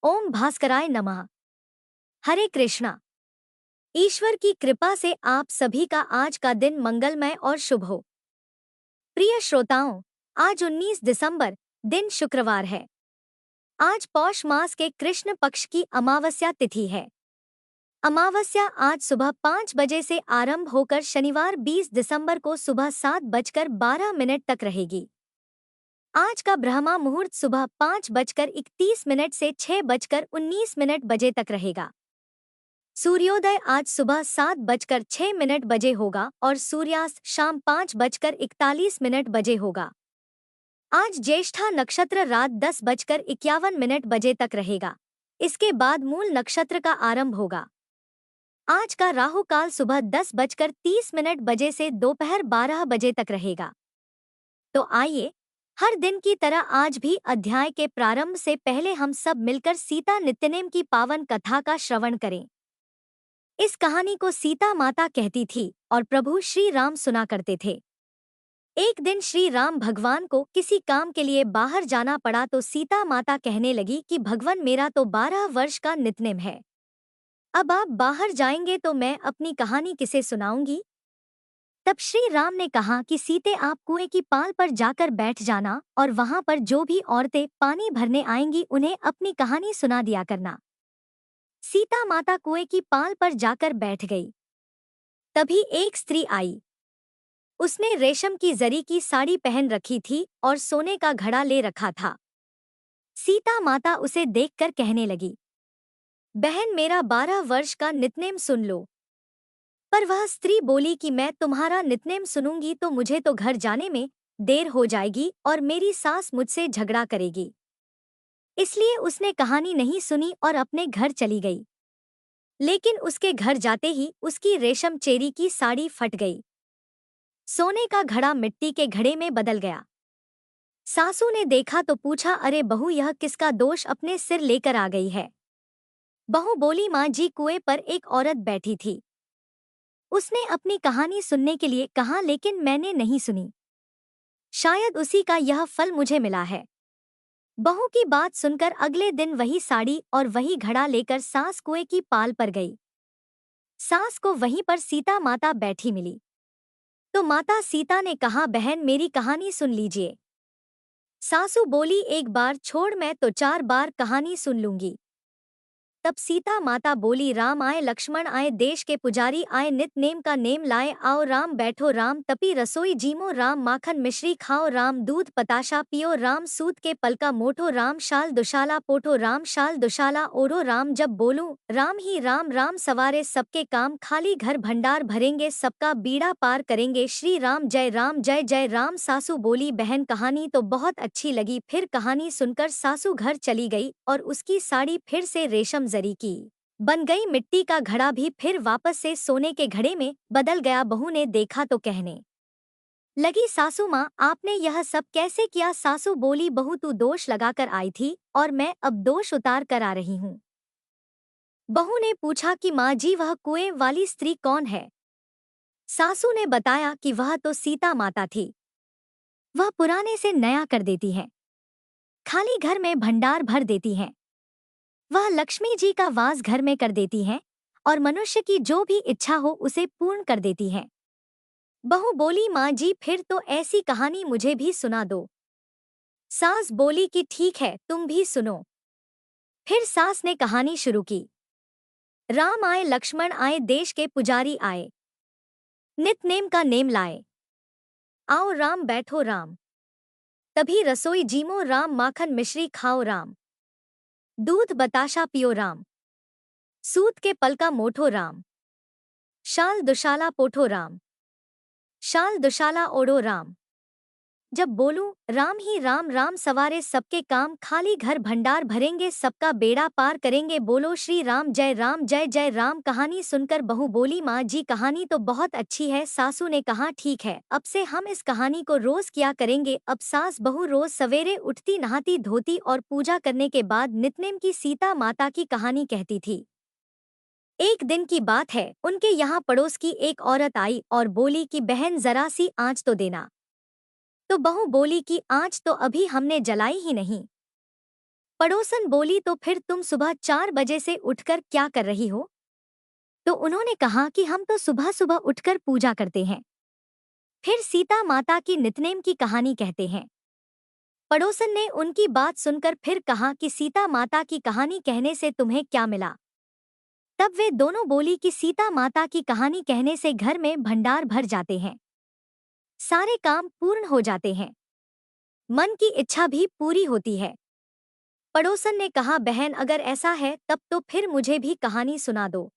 ओम भास्कराय नमः। हरे कृष्णा। ईश्वर की कृपा से आप सभी का आज का दिन मंगलमय और शुभ हो। प्रिय श्रोताओं, आज 19 दिसंबर दिन शुक्रवार है। आज पौष मास के कृष्ण पक्ष की अमावस्या तिथि है। अमावस्या आज सुबह 5 बजे से आरंभ होकर शनिवार 20 दिसंबर को सुबह 7:12 तक रहेगी। आज का ब्रह्मा मुहूर्त सुबह 5:31 से 6:19 बजे तक रहेगा। सूर्योदय आज सुबह 7:06 बजे होगा और सूर्यास्त शाम 5:41 बजे होगा। आज ज्येष्ठा नक्षत्र रात 10:51 बजे तक रहेगा। इसके बाद मूल नक्षत्र का आरंभ होगा। आज का राहु काल सुबह 10:30 बजे से दोपहर 12 बजे तक रहेगा। तो आइए, हर दिन की तरह आज भी अध्याय के प्रारंभ से पहले हम सब मिलकर सीता नित्यनेम की पावन कथा का श्रवण करें। इस कहानी को सीता माता कहती थी और प्रभु श्री राम सुना करते थे। एक दिन श्री राम भगवान को किसी काम के लिए बाहर जाना पड़ा तो सीता माता कहने लगी कि भगवान, मेरा तो 12 वर्ष का नित्यनेम है। अब आप बाहर जाएंगे तो मैं अपनी कहानी किसे सुनाऊंगी? तब श्री राम ने कहा कि सीते, आप कुएं की पाल पर जाकर बैठ जाना और वहां पर जो भी औरतें पानी भरने आएंगी उन्हें अपनी कहानी सुना दिया करना। सीता माता कुएं की पाल पर जाकर बैठ गई। तभी एक स्त्री आई। उसने रेशम की जरी की साड़ी पहन रखी थी और सोने का घड़ा ले रखा था। सीता माता उसे देखकर कहने लगी, बहन, मेरा 12 वर्ष का नित्यनेम सुन लो। पर वह स्त्री बोली कि मैं तुम्हारा नित्यनेम सुनूंगी तो मुझे तो घर जाने में देर हो जाएगी और मेरी सास मुझसे झगड़ा करेगी। इसलिए उसने कहानी नहीं सुनी और अपने घर चली गई। लेकिन उसके घर जाते ही उसकी रेशम चेरी की साड़ी फट गई। सोने का घड़ा मिट्टी के घड़े में बदल गया। सासू ने देखा तो पूछा, अरे बहू, यह किसका दोष अपने सिर लेकर आ गई है? बहू बोली, माँ जी, कुएं पर एक औरत बैठी थी। उसने अपनी कहानी सुनने के लिए कहा लेकिन मैंने नहीं सुनी। शायद उसी का यह फल मुझे मिला है। बहू की बात सुनकर अगले दिन वही साड़ी और वही घड़ा लेकर सास कुएं की पाल पर गई। सास को वहीं पर सीता माता बैठी मिली। तो माता सीता ने कहा, बहन, मेरी कहानी सुन लीजिए। सासू बोली, एक बार छोड़, मैं तो 4 बार कहानी सुन लूंगी। तब सीता माता बोली, राम आए, लक्ष्मण आए, देश के पुजारी आए, नित नेम का नेम लाए, आओ राम बैठो, राम तपी रसोई जीमो, राम माखन मिश्री खाओ, राम दूध पताशा पियो, राम सूत के पलका मोठो, राम शाल दुशाला पोठो, राम शाल दुशाला ओढ़ो, राम जब बोलूं राम ही राम, राम सवारे सबके काम, खाली घर भंडार भरेंगे, सबका बीड़ा पार करेंगे, श्री राम जय जय राम। सासू बोली, बहन, कहानी तो बहुत अच्छी लगी। फिर कहानी सुनकर सासू घर चली गई और उसकी साड़ी फिर से रेशम जरी की बन गई। मिट्टी का घड़ा भी फिर वापस से सोने के घड़े में बदल गया। बहू ने देखा तो कहने लगी, सासू माँ, आपने यह सब कैसे किया? सासू बोली, बहू, तू दोष लगाकर आई थी और मैं अब दोष उतार कर आ रही हूँ। बहू ने पूछा कि माँ जी, वह कुएं वाली स्त्री कौन है? सासू ने बताया कि वह तो सीता माता थी। वह पुराने से नया कर देती है, खाली घर में भंडार भर देती हैं। वह लक्ष्मी जी का वास घर में कर देती हैं और मनुष्य की जो भी इच्छा हो उसे पूर्ण कर देती हैं। बहू बोली, माँ जी, फिर तो ऐसी कहानी मुझे भी सुना दो। सास बोली कि ठीक है, तुम भी सुनो। फिर सास ने कहानी शुरू की। राम आए, लक्ष्मण आए, देश के पुजारी आए, नित नेम का नेम लाए, आओ राम बैठो, राम तभी रसोई जीमो, राम माखन मिश्री खाओ, राम दूध बताशा पियो, राम सूत के पलका मोठो, राम शाल दुशाला पोठो, राम शाल दुशाला ओढ़ो, राम जब बोलूं राम ही राम, राम सवारे सबके काम, खाली घर भंडार भरेंगे, सबका बेड़ा पार करेंगे, बोलो श्री राम जय जय राम। कहानी सुनकर बहू बोली, माँ जी, कहानी तो बहुत अच्छी है। सासू ने कहा, ठीक है, अब से हम इस कहानी को रोज किया करेंगे। अब सास बहू रोज सवेरे उठती, नहाती धोती और पूजा करने के बाद नित्यनेम की सीता माता की कहानी कहती थी। एक दिन की बात है, उनके यहाँ पड़ोस की एक औरत आई और बोली कि बहन, जरा सी आंच तो देना। तो बहू बोली कि आंच तो अभी हमने जलाई ही नहीं। पड़ोसन बोली, तो फिर तुम सुबह 4 बजे से उठकर क्या कर रही हो? तो उन्होंने कहा कि हम तो सुबह सुबह उठकर पूजा करते हैं। फिर सीता माता की नितनेम की कहानी कहते हैं। पड़ोसन ने उनकी बात सुनकर फिर कहा कि सीता माता की कहानी कहने से तुम्हें क्या मिला? तब वे दोनों बोली कि सीता माता की कहानी कहने से घर में भंडार भर जाते हैं, सारे काम पूर्ण हो जाते हैं, मन की इच्छा भी पूरी होती है। पड़ोसन ने कहा, बहन अगर ऐसा है तब तो फिर मुझे भी कहानी सुना दो।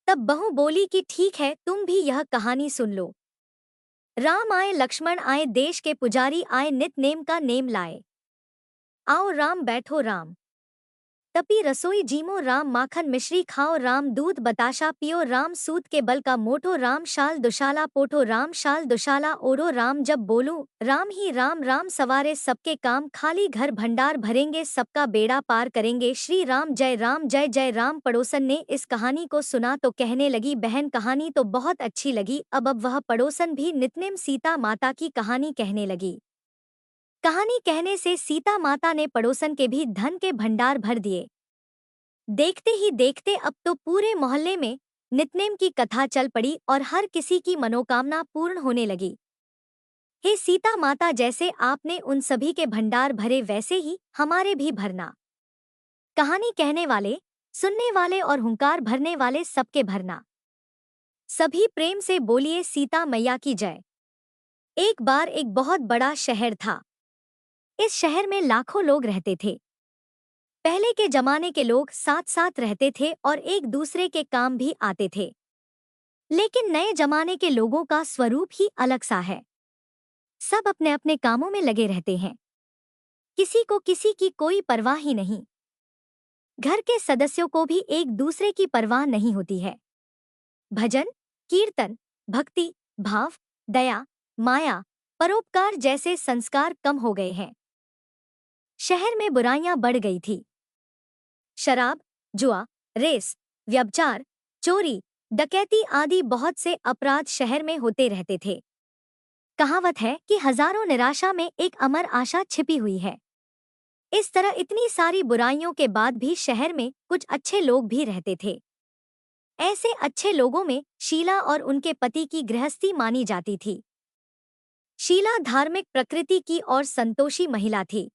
तब बहू बोली कि ठीक है, तुम भी यह कहानी सुन लो। राम आए, लक्ष्मण आए, देश के पुजारी आए, नित नेम का नेम लाए। आओ राम बैठो राम, तपी रसोई जीमो राम, माखन मिश्री खाओ राम, दूध बताशा पियो राम, सूत के बल का मोटो राम, शाल दुशाला पोठो राम, शाल दुशाला ओढ़ो राम, जब बोलूं राम ही राम, राम सवारे सबके काम, खाली घर भंडार भरेंगे, सबका बेड़ा पार करेंगे, श्री राम जय जय राम। पड़ोसन ने इस कहानी को सुना तो कहने लगी, बहन कहानी तो बहुत अच्छी लगी। अब वह पड़ोसन भी नित्नेम सीता माता की कहानी कहने लगी। कहानी कहने से सीता माता ने पड़ोसन के भी धन के भंडार भर दिए। देखते ही देखते अब तो पूरे मोहल्ले में नित्नेम की कथा चल पड़ी और हर किसी की मनोकामना पूर्ण होने लगी। हे सीता माता, जैसे आपने उन सभी के भंडार भरे वैसे ही हमारे भी भरना। कहानी कहने वाले, सुनने वाले और हुंकार भरने वाले सबके भरना। सभी प्रेम से बोलिए सीता मैया की जय। एक बार एक बहुत बड़ा शहर था। इस शहर में लाखों लोग रहते थे। पहले के जमाने के लोग साथ साथ रहते थे और एक दूसरे के काम भी आते थे। लेकिन नए जमाने के लोगों का स्वरूप ही अलग सा है। सब अपने अपने कामों में लगे रहते हैं, किसी को किसी की कोई परवाह ही नहीं। घर के सदस्यों को भी एक दूसरे की परवाह नहीं होती है। भजन, कीर्तन, भक्ति, भाव, दया, माया, परोपकार जैसे संस्कार कम हो गए हैं। शहर में बुराइयां बढ़ गई थी। शराब, जुआ, रेस, व्यभिचार, चोरी, डकैती आदि बहुत से अपराध शहर में होते रहते थे। कहावत है कि हजारों निराशा में एक अमर आशा छिपी हुई है। इस तरह इतनी सारी बुराइयों के बाद भी शहर में कुछ अच्छे लोग भी रहते थे। ऐसे अच्छे लोगों में शीला और उनके पति की गृहस्थी मानी जाती थी। शीला धार्मिक प्रकृति की और संतोषी महिला थी।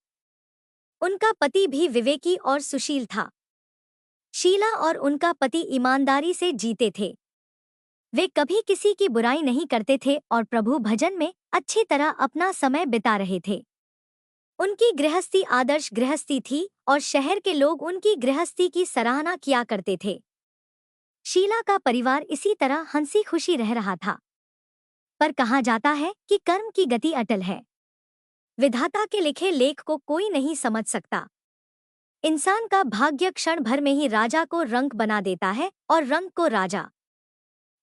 उनका पति भी विवेकी और सुशील था। शीला और उनका पति ईमानदारी से जीते थे। वे कभी किसी की बुराई नहीं करते थे और प्रभु भजन में अच्छी तरह अपना समय बिता रहे थे। उनकी गृहस्थी आदर्श गृहस्थी थी और शहर के लोग उनकी गृहस्थी की सराहना किया करते थे। शीला का परिवार इसी तरह हंसी खुशी रह रहा था। पर कहा जाता है कि कर्म की गति अटल है। विधाता के लिखे लेख को कोई नहीं समझ सकता। इंसान का भाग्य क्षण भर में ही राजा को रंक बना देता है और रंक को राजा।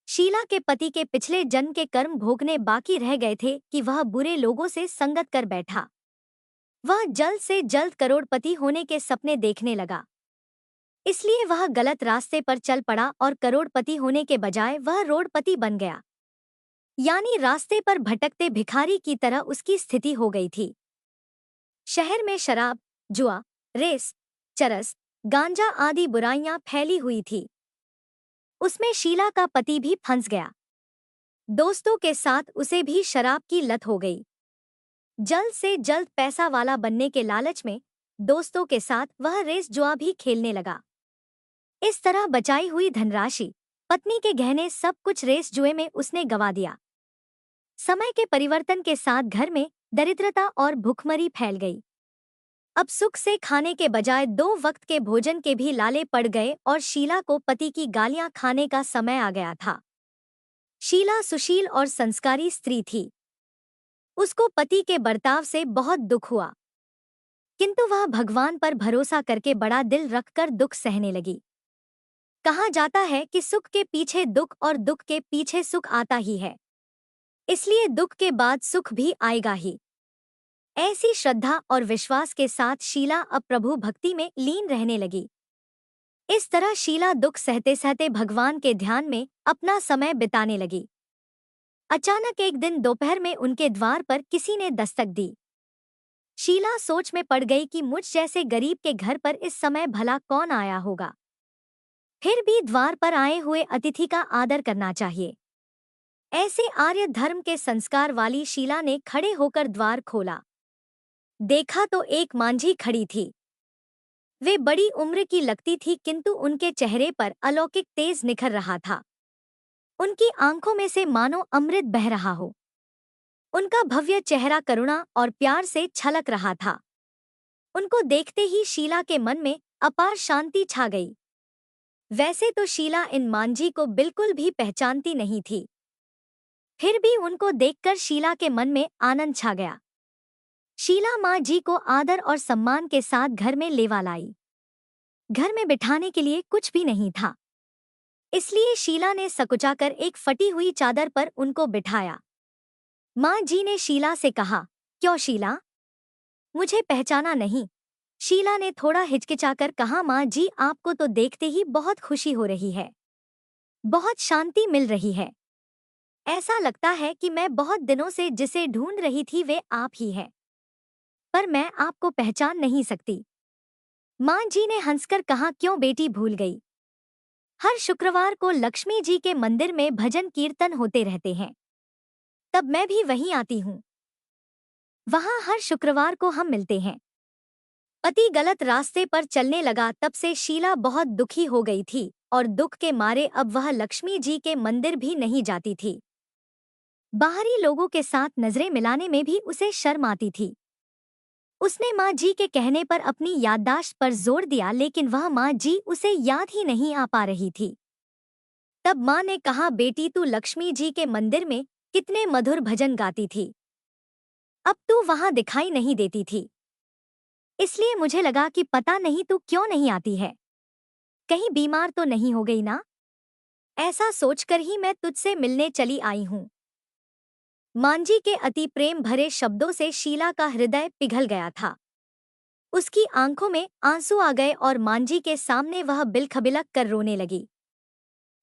शीला के पति के पिछले जन्म के कर्म भोगने बाकी रह गए थे कि वह बुरे लोगों से संगत कर बैठा। वह जल्द से जल्द करोड़पति होने के सपने देखने लगा। इसलिए वह गलत रास्ते पर चल पड़ा और करोड़पति होने के बजाय वह रोडपति बन गया। यानी रास्ते पर भटकते भिखारी की तरह उसकी स्थिति हो गई थी। शहर में शराब, जुआ, रेस, चरस, गांजा आदि बुराइयां फैली हुई थी। उसमें शीला का पति भी फंस गया। दोस्तों के साथ उसे भी शराब की लत हो गई। जल्द से जल्द पैसा वाला बनने के लालच में दोस्तों के साथ वह रेस जुआ भी खेलने लगा। इस तरह बचाई हुई धनराशि, पत्नी के गहने, सब कुछ रेस जुए में उसने गंवा दिया। समय के परिवर्तन के साथ घर में दरिद्रता और भुखमरी फैल गई। अब सुख से खाने के बजाय 2 वक्त के भोजन के भी लाले पड़ गए और शीला को पति की गालियां खाने का समय आ गया था। शीला सुशील और संस्कारी स्त्री थी। उसको पति के बर्ताव से बहुत दुख हुआ, किंतु वह भगवान पर भरोसा करके बड़ा दिल रखकर दुख सहने लगी। कहा जाता है कि सुख के पीछे दुख और दुख के पीछे सुख आता ही है, इसलिए दुख के बाद सुख भी आएगा ही। ऐसी श्रद्धा और विश्वास के साथ शीला अब प्रभु भक्ति में लीन रहने लगी। इस तरह शीला दुख सहते सहते भगवान के ध्यान में अपना समय बिताने लगी। अचानक एक दिन दोपहर में उनके द्वार पर किसी ने दस्तक दी। शीला सोच में पड़ गई कि मुझ जैसे गरीब के घर पर इस समय भला कौन आया होगा। फिर भी द्वार पर आए हुए अतिथि का आदर करना चाहिए। ऐसे आर्य धर्म के संस्कार वाली शीला ने खड़े होकर द्वार खोला। देखा तो एक मांझी खड़ी थी। वे बड़ी उम्र की लगती थी, किंतु उनके चेहरे पर अलौकिक तेज निखर रहा था। उनकी आंखों में से मानो अमृत बह रहा हो। उनका भव्य चेहरा करुणा और प्यार से छलक रहा था। उनको देखते ही शीला के मन में अपार शांति छा गई। वैसे तो शीला इन मांझी को बिल्कुल भी पहचानती नहीं थी, फिर भी उनको देखकर शीला के मन में आनंद छा गया। शीला माँ जी को आदर और सम्मान के साथ घर में लेवा लाई। घर में बिठाने के लिए कुछ भी नहीं था, इसलिए शीला ने सकुचाकर एक फटी हुई चादर पर उनको बिठाया। माँ जी ने शीला से कहा, क्यों शीला, मुझे पहचाना नहीं? शीला ने थोड़ा हिचकिचाकर कहा, माँ जी, आपको तो देखते ही बहुत खुशी हो रही है, बहुत शांति मिल रही है। ऐसा लगता है कि मैं बहुत दिनों से जिसे ढूंढ रही थी वे आप ही हैं, पर मैं आपको पहचान नहीं सकती। माँ जी ने हंसकर कहा, क्यों बेटी भूल गई? हर शुक्रवार को लक्ष्मी जी के मंदिर में भजन कीर्तन होते रहते हैं, तब मैं भी वहीं आती हूँ। वहाँ हर शुक्रवार को हम मिलते हैं। पति गलत रास्ते पर चलने लगा तब से शीला बहुत दुखी हो गई थी और दुख के मारे अब वह लक्ष्मी जी के मंदिर भी नहीं जाती थी। बाहरी लोगों के साथ नजरें मिलाने में भी उसे शर्म आती थी। उसने माँ जी के कहने पर अपनी याददाश्त पर जोर दिया, लेकिन वह माँ जी उसे याद ही नहीं आ पा रही थी। तब माँ ने कहा, बेटी, तू लक्ष्मी जी के मंदिर में कितने मधुर भजन गाती थी, अब तू वहां दिखाई नहीं देती थी, इसलिए मुझे लगा कि पता नहीं तू क्यों नहीं आती है, कहीं बीमार तो नहीं हो गई ना? ऐसा सोचकर ही मैं तुझसे मिलने चली आई हूँ। मांझी के अति प्रेम भरे शब्दों से शीला का हृदय पिघल गया था। उसकी आंखों में आंसू आ गए और मांझी के सामने वह बिलखबिलक कर रोने लगी।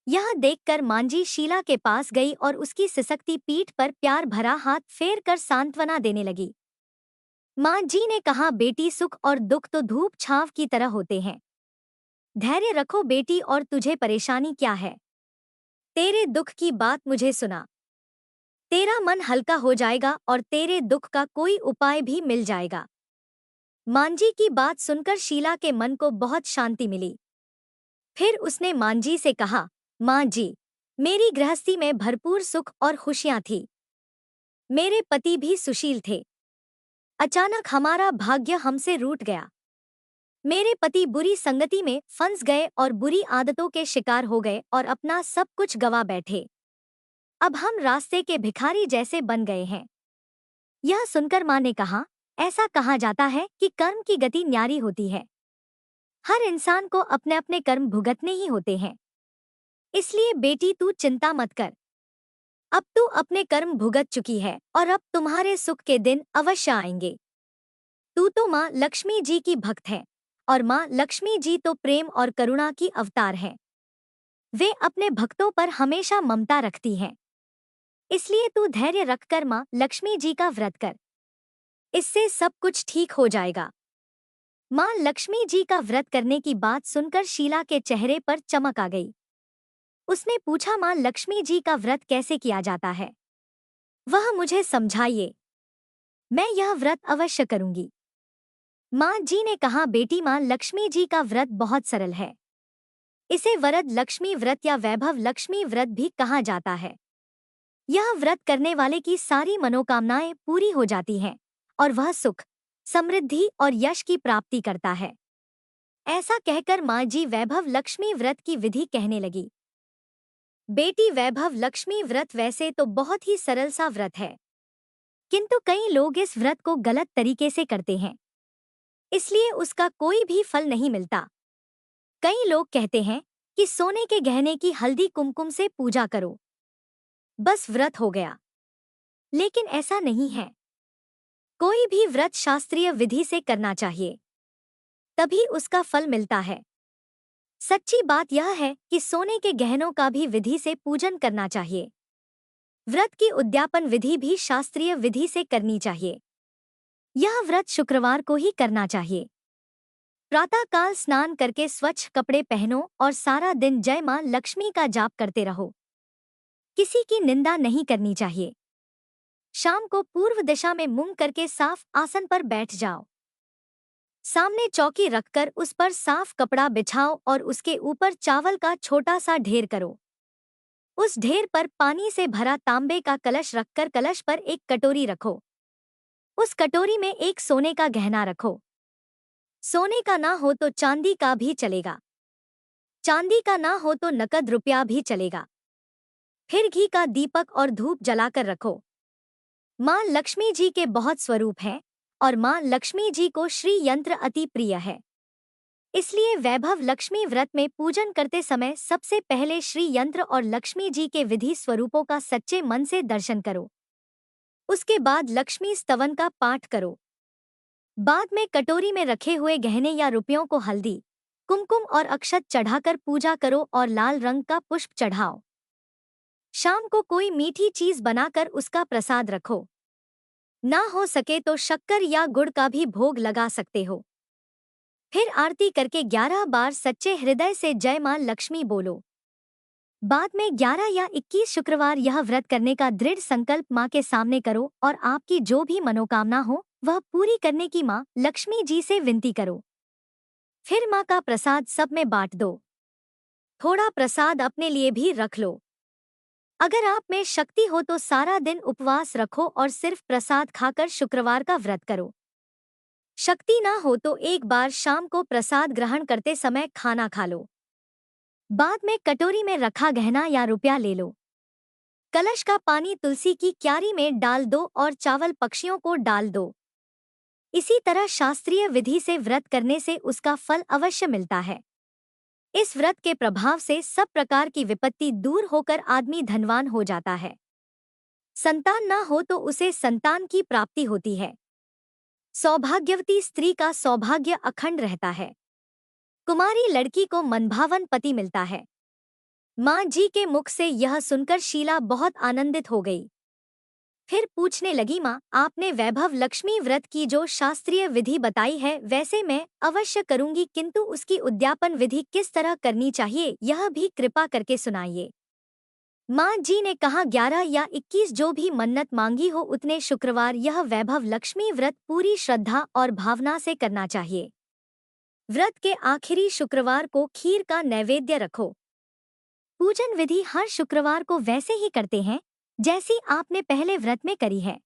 यह देखकर मांझी शीला के पास गई और उसकी सिसकती पीठ पर प्यार भरा हाथ फेर कर सांत्वना देने लगी। माँ जी ने कहा, बेटी, सुख और दुख तो धूप छांव की तरह होते हैं। धैर्य रखो बेटी, और तुझे परेशानी क्या है? तेरे दुख की बात मुझे सुना, तेरा मन हल्का हो जाएगा और तेरे दुख का कोई उपाय भी मिल जाएगा। मांझी की बात सुनकर शीला के मन को बहुत शांति मिली। फिर उसने मांझी से कहा, माँ जी, मेरी गृहस्थी में भरपूर सुख और खुशियां थी। मेरे पति भी सुशील थे। अचानक हमारा भाग्य हमसे रूठ गया। मेरे पति बुरी संगति में फंस गए और बुरी आदतों के शिकार हो गए और अपना सब कुछ गवा बैठे। अब हम रास्ते के भिखारी जैसे बन गए हैं। यह सुनकर माँ ने कहा, ऐसा कहा जाता है कि कर्म की गति न्यारी होती है। हर इंसान को अपने अपने कर्म भुगतने ही होते हैं, इसलिए बेटी तू चिंता मत कर। अब तू अपने कर्म भुगत चुकी है और अब तुम्हारे सुख के दिन अवश्य आएंगे। तू तो माँ लक्ष्मी जी की भक्त है और माँ लक्ष्मी जी तो प्रेम और करुणा की अवतार है। वे अपने भक्तों पर हमेशा ममता रखती हैं। इसलिए तू धैर्य रखकर माँ लक्ष्मी जी का व्रत कर, इससे सब कुछ ठीक हो जाएगा। माँ लक्ष्मी जी का व्रत करने की बात सुनकर शीला के चेहरे पर चमक आ गई। उसने पूछा, माँ लक्ष्मी जी का व्रत कैसे किया जाता है? वह मुझे समझाइए, मैं यह व्रत अवश्य करूंगी। माँ जी ने कहा, बेटी, माँ लक्ष्मी जी का व्रत बहुत सरल है। इसे वरद लक्ष्मी व्रत या वैभव लक्ष्मी व्रत भी कहा जाता है। यह व्रत करने वाले की सारी मनोकामनाएं पूरी हो जाती हैं और वह सुख, समृद्धि और यश की प्राप्ति करता है। ऐसा कहकर माँ जी वैभव लक्ष्मी व्रत की विधि कहने लगी। बेटी, वैभव लक्ष्मी व्रत वैसे तो बहुत ही सरल सा व्रत है, किंतु कई लोग इस व्रत को गलत तरीके से करते हैं, इसलिए उसका कोई भी फल नहीं मिलता। कई लोग कहते हैं कि सोने के गहने की हल्दी कुमकुम से पूजा करो, बस व्रत हो गया, लेकिन ऐसा नहीं है। कोई भी व्रत शास्त्रीय विधि से करना चाहिए, तभी उसका फल मिलता है। सच्ची बात यह है कि सोने के गहनों का भी विधि से पूजन करना चाहिए। व्रत की उद्यापन विधि भी शास्त्रीय विधि से करनी चाहिए। यह व्रत शुक्रवार को ही करना चाहिए। प्रातःकाल स्नान करके स्वच्छ कपड़े पहनो और सारा दिन जय मां लक्ष्मी का जाप करते रहो। किसी की निंदा नहीं करनी चाहिए। शाम को पूर्व दिशा में मुंह करके साफ आसन पर बैठ जाओ। सामने चौकी रखकर उस पर साफ कपड़ा बिछाओ और उसके ऊपर चावल का छोटा सा ढेर करो। उस ढेर पर पानी से भरा तांबे का कलश रखकर कलश पर एक कटोरी रखो। उस कटोरी में एक सोने का गहना रखो। सोने का ना हो तो चांदी का भी चलेगा। चांदी का ना हो तो नकद रुपया भी चलेगा। फिर घी का दीपक और धूप जलाकर रखो। मां लक्ष्मी जी के बहुत स्वरूप हैं और मां लक्ष्मी जी को श्री यंत्र अति प्रिय है। इसलिए वैभव लक्ष्मी व्रत में पूजन करते समय सबसे पहले श्री यंत्र और लक्ष्मी जी के विधि स्वरूपों का सच्चे मन से दर्शन करो। उसके बाद लक्ष्मी स्तवन का पाठ करो। बाद में कटोरी में रखे हुए गहने या रुपयों को हल्दी, कुमकुम और अक्षत चढ़ाकर पूजा करो और लाल रंग का पुष्प चढ़ाओ। शाम को कोई मीठी चीज बनाकर उसका प्रसाद रखो। ना हो सके तो शक्कर या गुड़ का भी भोग लगा सकते हो। फिर आरती करके 11 बार सच्चे हृदय से जय मां लक्ष्मी बोलो। बाद में 11 या 21 शुक्रवार यह व्रत करने का दृढ़ संकल्प मां के सामने करो और आपकी जो भी मनोकामना हो वह पूरी करने की मां लक्ष्मी जी से विनती करो। फिर मां का प्रसाद सब में बांट दो। थोड़ा प्रसाद अपने लिए भी रख लो। अगर आप में शक्ति हो तो सारा दिन उपवास रखो और सिर्फ प्रसाद खाकर शुक्रवार का व्रत करो। शक्ति ना हो तो एक बार शाम को प्रसाद ग्रहण करते समय खाना खा लो। बाद में कटोरी में रखा गहना या रुपया ले लो। कलश का पानी तुलसी की क्यारी में डाल दो और चावल पक्षियों को डाल दो। इसी तरह शास्त्रीय विधि से व्रत करने से उसका फल अवश्य मिलता है। इस व्रत के प्रभाव से सब प्रकार की विपत्ति दूर होकर आदमी धनवान हो जाता है। संतान ना हो तो उसे संतान की प्राप्ति होती है। सौभाग्यवती स्त्री का सौभाग्य अखंड रहता है। कुमारी लड़की को मनभावन पति मिलता है। मां जी के मुख से यह सुनकर शीला बहुत आनंदित हो गई। फिर पूछने लगी, मां आपने वैभव लक्ष्मी व्रत की जो शास्त्रीय विधि बताई है वैसे मैं अवश्य करूंगी, किंतु उसकी उद्यापन विधि किस तरह करनी चाहिए यह भी कृपा करके सुनाइए। मां जी ने कहा, 11 या 21 जो भी मन्नत मांगी हो उतने शुक्रवार यह वैभव लक्ष्मी व्रत पूरी श्रद्धा और भावना से करना चाहिए। व्रत के आखिरी शुक्रवार को खीर का नैवेद्य रखो। पूजन विधि हर शुक्रवार को वैसे ही करते हैं जैसी आपने पहले व्रत में करी है।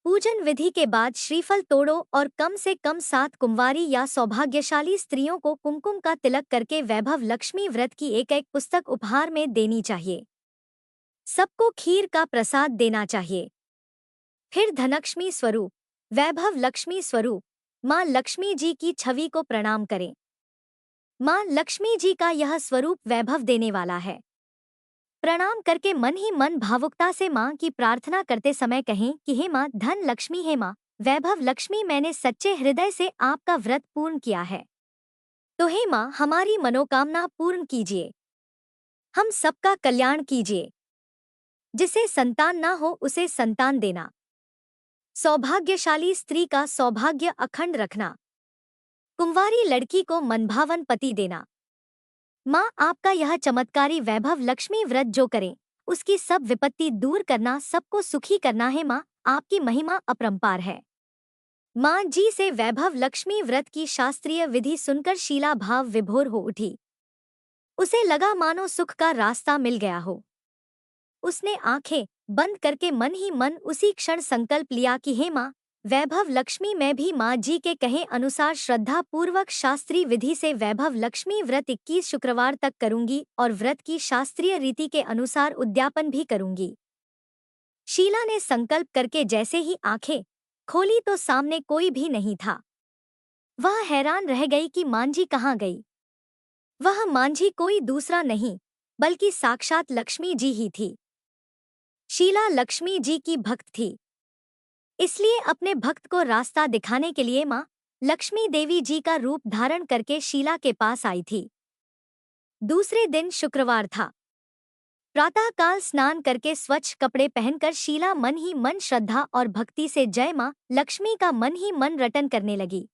पूजन विधि के बाद श्रीफल तोड़ो और कम से कम 7 कुंवारी या सौभाग्यशाली स्त्रियों को कुमकुम का तिलक करके वैभव लक्ष्मी व्रत की एक एक पुस्तक उपहार में देनी चाहिए। सबको खीर का प्रसाद देना चाहिए। फिर धनलक्ष्मी स्वरूप, वैभव लक्ष्मी स्वरूप मां लक्ष्मी जी की छवि को प्रणाम करें। मां लक्ष्मी जी का यह स्वरूप वैभव देने वाला है। प्रणाम करके मन ही मन भावुकता से मां की प्रार्थना करते समय कहें कि हे मां धन लक्ष्मी, हे मां वैभव लक्ष्मी, मैंने सच्चे हृदय से आपका व्रत पूर्ण किया है, तो हे मां हमारी मनोकामना पूर्ण कीजिए। हम सबका कल्याण कीजिए। जिसे संतान ना हो उसे संतान देना। सौभाग्यशाली स्त्री का सौभाग्य अखंड रखना। कुंवारी लड़की को मनभावन पति देना। मां आपका यह चमत्कारी वैभव लक्ष्मी व्रत जो करें उसकी सब विपत्ति दूर करना, सबको सुखी करना है। मां आपकी महिमा अपरंपार है। मां जी से वैभव लक्ष्मी व्रत की शास्त्रीय विधि सुनकर शीला भाव विभोर हो उठी। उसे लगा मानो सुख का रास्ता मिल गया हो। उसने आंखें बंद करके मन ही मन उसी क्षण संकल्प लिया कि हे मां वैभव लक्ष्मी, मैं भी मां जी के कहे अनुसार श्रद्धा पूर्वक शास्त्रीय विधि से वैभव लक्ष्मी व्रत 21 शुक्रवार तक करूंगी और व्रत की शास्त्रीय रीति के अनुसार उद्यापन भी करूंगी। शीला ने संकल्प करके जैसे ही आंखें खोली तो सामने कोई भी नहीं था। वह हैरान रह गई कि मांझी कहाँ गई। वह मांझी कोई दूसरा नहीं बल्कि साक्षात लक्ष्मी जी ही थी। शीला लक्ष्मी जी की भक्त थी, इसलिए अपने भक्त को रास्ता दिखाने के लिए मां लक्ष्मी देवी जी का रूप धारण करके शीला के पास आई थी। दूसरे दिन शुक्रवार था। प्रातःकाल स्नान करके स्वच्छ कपड़े पहनकर शीला मन ही मन श्रद्धा और भक्ति से जय मां लक्ष्मी का मन ही मन रटन करने लगी।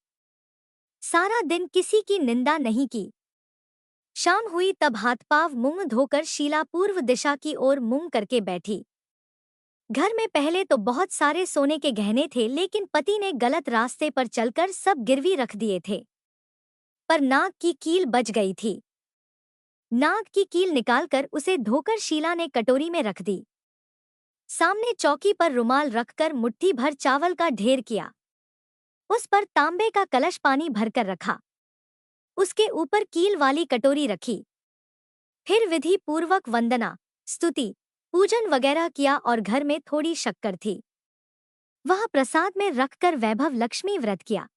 सारा दिन किसी की निंदा नहीं की। शाम हुई तब हाथ पांव मुंह धोकर शीला पूर्व दिशा की ओर मुंह करके बैठी। घर में पहले तो बहुत सारे सोने के गहने थे, लेकिन पति ने गलत रास्ते पर चलकर सब गिरवी रख दिए थे। पर नाग की कील बच गई थी। नाग की कील निकालकर उसे धोकर शीला ने कटोरी में रख दी। सामने चौकी पर रुमाल रखकर मुट्ठी भर चावल का ढेर किया। उस पर तांबे का कलश पानी भरकर रखा। उसके ऊपर कील वाली कटोरी रखी। फिर विधि पूर्वक वंदना, स्तुति, पूजन वगैरह किया और घर में थोड़ी शक्कर थी, वह प्रसाद में रखकर वैभव लक्ष्मी व्रत किया।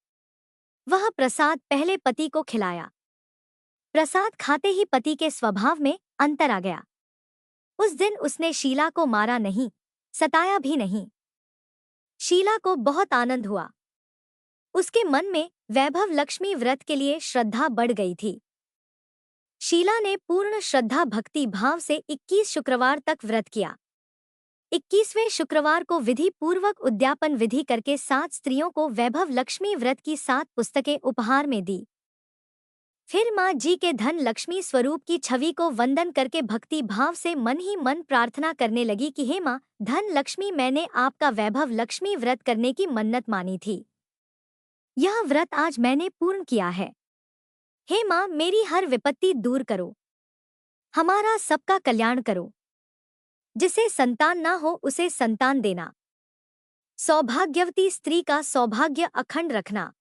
वह प्रसाद पहले पति को खिलाया। प्रसाद खाते ही पति के स्वभाव में अंतर आ गया। उस दिन उसने शीला को मारा नहीं, सताया भी नहीं। शीला को बहुत आनंद हुआ। उसके मन में वैभव लक्ष्मी व्रत के लिए श्रद्धा बढ़ गई थी। शीला ने पूर्ण श्रद्धा भक्ति भाव से 21 शुक्रवार तक व्रत किया। 21वें शुक्रवार को विधि पूर्वक उद्यापन विधि करके 7 स्त्रियों को वैभव लक्ष्मी व्रत की 7 पुस्तकें उपहार में दी। फिर मां जी के धन लक्ष्मी स्वरूप की छवि को वंदन करके भक्ति भाव से मन ही मन प्रार्थना करने लगी कि हे मां धन लक्ष्मी, मैंने आपका वैभव लक्ष्मी व्रत करने की मन्नत मानी थी। यह व्रत आज मैंने पूर्ण किया है। हे मां, मेरी हर विपत्ति दूर करो, हमारा सबका कल्याण करो। जिसे संतान ना हो उसे संतान देना। सौभाग्यवती स्त्री का सौभाग्य अखंड रखना।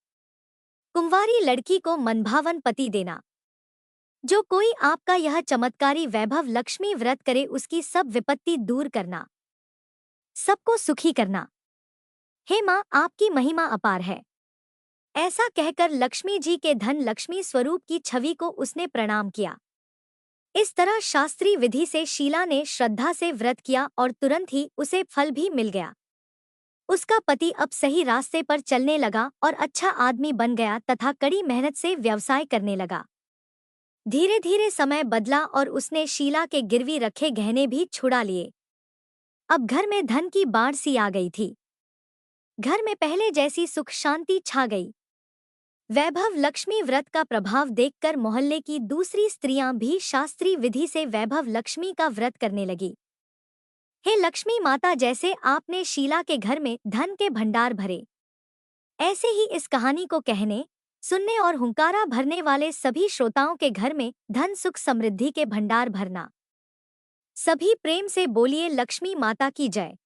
कुंवारी लड़की को मनभावन पति देना। जो कोई आपका यह चमत्कारी वैभव लक्ष्मी व्रत करे उसकी सब विपत्ति दूर करना, सबको सुखी करना। हे मां, आपकी महिमा अपार है। ऐसा कहकर लक्ष्मी जी के धन लक्ष्मी स्वरूप की छवि को उसने प्रणाम किया। इस तरह शास्त्रीय विधि से शीला ने श्रद्धा से व्रत किया और तुरंत ही उसे फल भी मिल गया। उसका पति अब सही रास्ते पर चलने लगा और अच्छा आदमी बन गया तथा कड़ी मेहनत से व्यवसाय करने लगा। धीरे धीरे समय बदला और उसने शीला के गिरवी रखे गहने भी छुड़ा लिए। अब घर में धन की बाढ़ सी आ गई थी। घर में पहले जैसी सुख शांति छा गई। वैभव लक्ष्मी व्रत का प्रभाव देखकर मोहल्ले की दूसरी स्त्रियां भी शास्त्रीय विधि से वैभव लक्ष्मी का व्रत करने लगी। हे लक्ष्मी माता, जैसे आपने शीला के घर में धन के भंडार भरे, ऐसे ही इस कहानी को कहने, सुनने और हुंकारा भरने वाले सभी श्रोताओं के घर में धन सुख समृद्धि के भंडार भरना। सभी प्रेम से बोलिए लक्ष्मी माता की जय।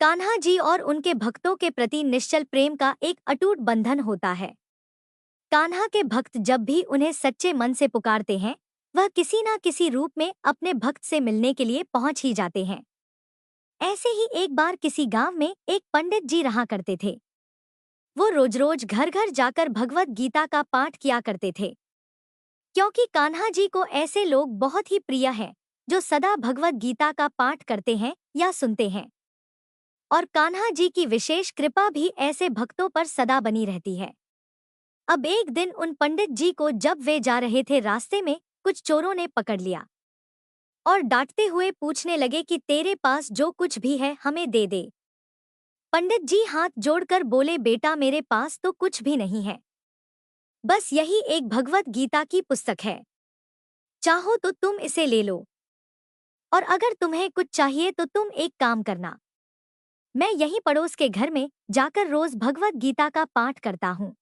कान्हा जी और उनके भक्तों के प्रति निश्चल प्रेम का एक अटूट बंधन होता है। कान्हा के भक्त जब भी उन्हें सच्चे मन से पुकारते हैं, वह किसी न किसी रूप में अपने भक्त से मिलने के लिए पहुंच ही जाते हैं। ऐसे ही एक बार किसी गांव में एक पंडित जी रहा करते थे। वो रोज रोज घर घर जाकर भगवत गीता का पाठ किया करते थे, क्योंकि कान्हा जी को ऐसे लोग बहुत ही प्रिय हैं जो सदा भगवत गीता का पाठ करते हैं या सुनते हैं। और कान्हा जी की विशेष कृपा भी ऐसे भक्तों पर सदा बनी रहती है। अब एक दिन उन पंडित जी को जब वे जा रहे थे, रास्ते में कुछ चोरों ने पकड़ लिया और डांटते हुए पूछने लगे कि तेरे पास जो कुछ भी है हमें दे दे। पंडित जी हाथ जोड़कर बोले, बेटा मेरे पास तो कुछ भी नहीं है, बस यही एक भगवत गीता की पुस्तक है। चाहो तो तुम इसे ले लो, और अगर तुम्हें कुछ चाहिए तो तुम एक काम करना, मैं यहीं पड़ोस के घर में जाकर रोज भगवत गीता का पाठ करता हूँ।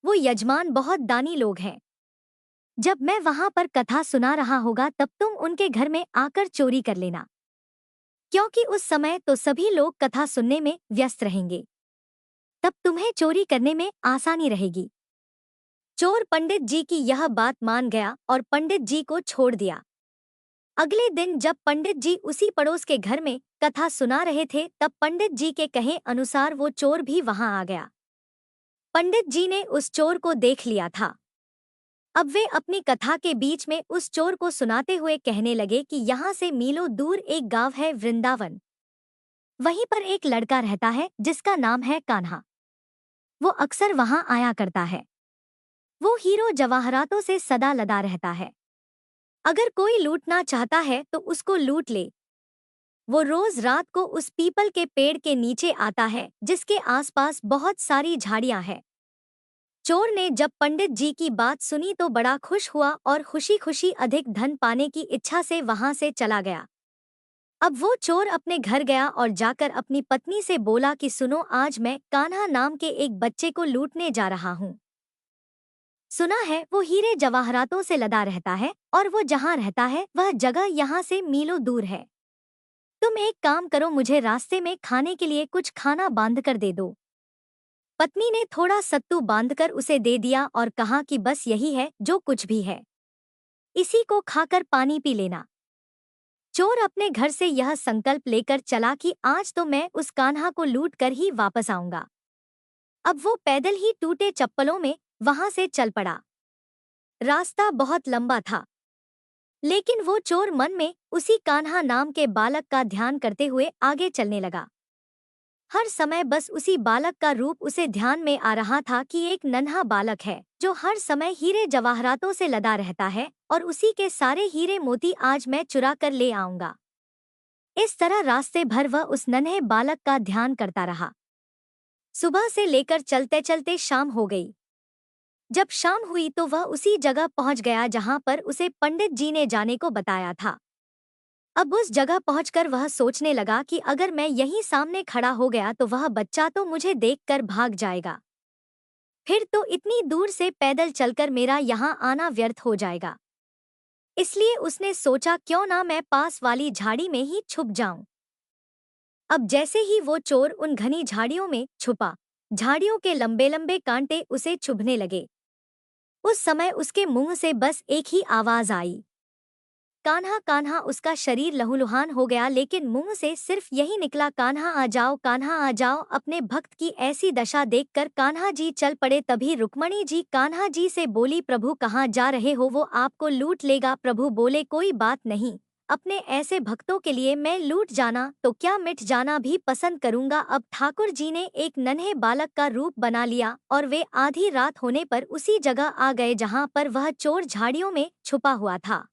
वो यजमान बहुत दानी लोग हैं। जब मैं वहां पर कथा सुना रहा होगा तब तुम उनके घर में आकर चोरी कर लेना, क्योंकि उस समय तो सभी लोग कथा सुनने में व्यस्त रहेंगे। तब तुम्हें चोरी करने में आसानी रहेगी। चोर पंडित जी की यह बात मान गया और पंडित जी को छोड़ दिया। अगले दिन जब पंडित जी उसी पड़ोस के घर में कथा सुना रहे थे, तब पंडित जी के कहे अनुसार वो चोर भी वहां आ गया। पंडित जी ने उस चोर को देख लिया था। अब वे अपनी कथा के बीच में उस चोर को सुनाते हुए कहने लगे कि यहाँ से मीलों दूर एक गांव है वृंदावन। वहीं पर एक लड़का रहता है जिसका नाम है कान्हा। वो अक्सर वहां आया करता है। वो हीरो जवाहरातों से सदा लदा रहता है। अगर कोई लूटना चाहता है तो उसको लूट ले। वो रोज रात को उस पीपल के पेड़ के नीचे आता है जिसके आसपास बहुत सारी झाड़ियां हैं। चोर ने जब पंडित जी की बात सुनी तो बड़ा खुश हुआ और खुशी खुशी अधिक धन पाने की इच्छा से वहां से चला गया। अब वो चोर अपने घर गया और जाकर अपनी पत्नी से बोला कि सुनो, आज मैं कान्हा नाम के एक बच्चे को लूटने जा रहा हूँ। सुना है वो हीरे जवाहरातों से लदा रहता है और वो जहाँ रहता है वह जगह यहाँ से मीलों दूर है। तुम एक काम करो, मुझे रास्ते में खाने के लिए कुछ खाना बांध कर दे दो। पत्नी ने थोड़ा सत्तू बांधकर उसे दे दिया और कहा कि बस यही है जो कुछ भी है, इसी को खाकर पानी पी लेना। चोर अपने घर से यह संकल्प लेकर चला कि आज तो मैं उस कान्हा को लूट कर ही वापस आऊंगा। अब वो पैदल ही टूटे चप्पलों में वहां से चल पड़ा। रास्ता बहुत लंबा था, लेकिन वो चोर मन में उसी कान्हा नाम के बालक का ध्यान करते हुए आगे चलने लगा। हर समय बस उसी बालक का रूप उसे ध्यान में आ रहा था कि एक नन्हा बालक है जो हर समय हीरे जवाहरातों से लदा रहता है और उसी के सारे हीरे मोती आज मैं चुरा कर ले आऊंगा। इस तरह रास्ते भर वह उस नन्हे बालक का ध्यान करता रहा। सुबह से लेकर चलते चलते शाम हो गई। जब शाम हुई तो वह उसी जगह पहुंच गया जहां पर उसे पंडित जी ने जाने को बताया था। अब उस जगह पहुंचकर वह सोचने लगा कि अगर मैं यहीं सामने खड़ा हो गया तो वह बच्चा तो मुझे देखकर भाग जाएगा। फिर तो इतनी दूर से पैदल चलकर मेरा यहाँ आना व्यर्थ हो जाएगा। इसलिए उसने सोचा क्यों ना मैं पास वाली झाड़ी में ही छुप जाऊं। अब जैसे ही वो चोर उन घनी झाड़ियों में छुपा, झाड़ियों के लंबे लंबे कांटे उसे चुभने लगे। उस समय उसके मुंह से बस एक ही आवाज आई, कान्हा कान्हा। उसका शरीर लहूलुहान हो गया, लेकिन मुंह से सिर्फ यही निकला, कान्हा आ जाओ, कान्हा आ जाओ। अपने भक्त की ऐसी दशा देखकर कान्हा जी चल पड़े। तभी रुक्मणी जी कान्हा जी से बोली, प्रभु कहाँ जा रहे हो, वो आपको लूट लेगा। प्रभु बोले, कोई बात नहीं, अपने ऐसे भक्तों के लिए मैं लूट जाना तो क्या मिट जाना भी पसंद करूंगा। अब ठाकुर जी ने एक नन्हे बालक का रूप बना लिया और वे आधी रात होने पर उसी जगह आ गए जहां पर वह चोर झाड़ियों में छुपा हुआ था।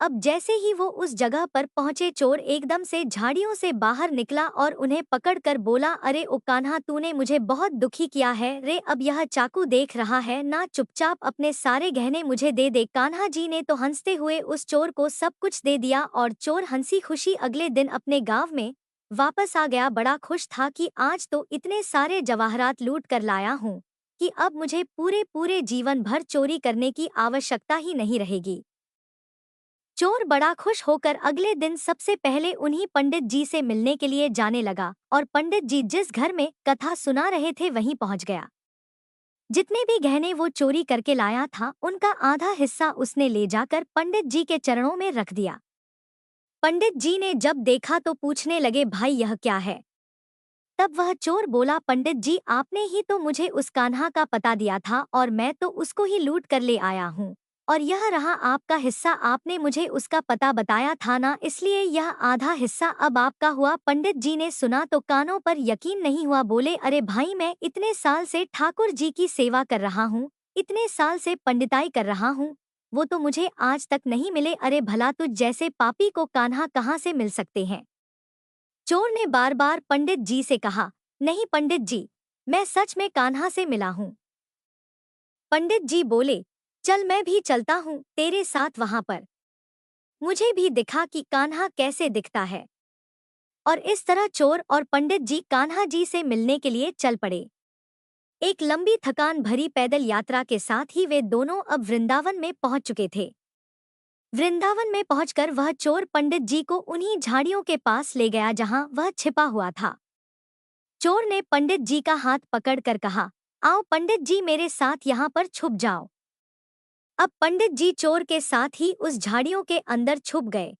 अब जैसे ही वो उस जगह पर पहुंचे, चोर एकदम से झाड़ियों से बाहर निकला और उन्हें पकड़कर बोला, अरे ओ कान्हा, तूने मुझे बहुत दुखी किया है रे। अब यह चाकू देख रहा है ना, चुपचाप अपने सारे गहने मुझे दे दे। कान्हा जी ने तो हंसते हुए उस चोर को सब कुछ दे दिया और चोर हंसी खुशी अगले दिन अपने गांव में वापस आ गया। बड़ा खुश था कि आज तो इतने सारे जवाहरात लूट कर लाया हूँ कि अब मुझे पूरे पूरे जीवन भर चोरी करने की आवश्यकता ही नहीं रहेगी। चोर बड़ा खुश होकर अगले दिन सबसे पहले उन्हीं पंडित जी से मिलने के लिए जाने लगा और पंडित जी जिस घर में कथा सुना रहे थे वहीं पहुंच गया। जितने भी गहने वो चोरी करके लाया था उनका आधा हिस्सा उसने ले जाकर पंडित जी के चरणों में रख दिया। पंडित जी ने जब देखा तो पूछने लगे, भाई यह क्या है? तब वह चोर बोला, पंडित जी आपने ही तो मुझे उस कान्हा का पता दिया था और मैं तो उसको ही लूट कर ले आया हूँ। और यह रहा आपका हिस्सा, आपने मुझे उसका पता बताया था ना, इसलिए यह आधा हिस्सा अब आपका हुआ। पंडित जी ने सुना तो कानों पर यकीन नहीं हुआ। बोले, अरे भाई, मैं इतने साल से ठाकुर जी की सेवा कर रहा हूँ, इतने साल से पंडिताई कर रहा हूँ, वो तो मुझे आज तक नहीं मिले। अरे भला तुझ जैसे पापी को कान्हा कहाँ से मिल सकते हैं? चोर ने बार बार पंडित जी से कहा, नहीं पंडित जी, मैं सच में कान्हा से मिला हूँ। पंडित जी बोले, चल मैं भी चलता हूँ तेरे साथ वहां पर, मुझे भी दिखा कि कान्हा कैसे दिखता है। और इस तरह चोर और पंडित जी कान्हा जी से मिलने के लिए चल पड़े। एक लंबी थकान भरी पैदल यात्रा के साथ ही वे दोनों अब वृंदावन में पहुंच चुके थे। वृंदावन में पहुंचकर वह चोर पंडित जी को उन्हीं झाड़ियों के पास ले गया जहां वह छिपा हुआ था। चोर ने पंडित जी का हाथ पकड़कर कहा, आओ पंडित जी, मेरे साथ यहाँ पर छुप जाओ। अब पंडित जी चोर के साथ ही उस झाड़ियों के अंदर छुप गए।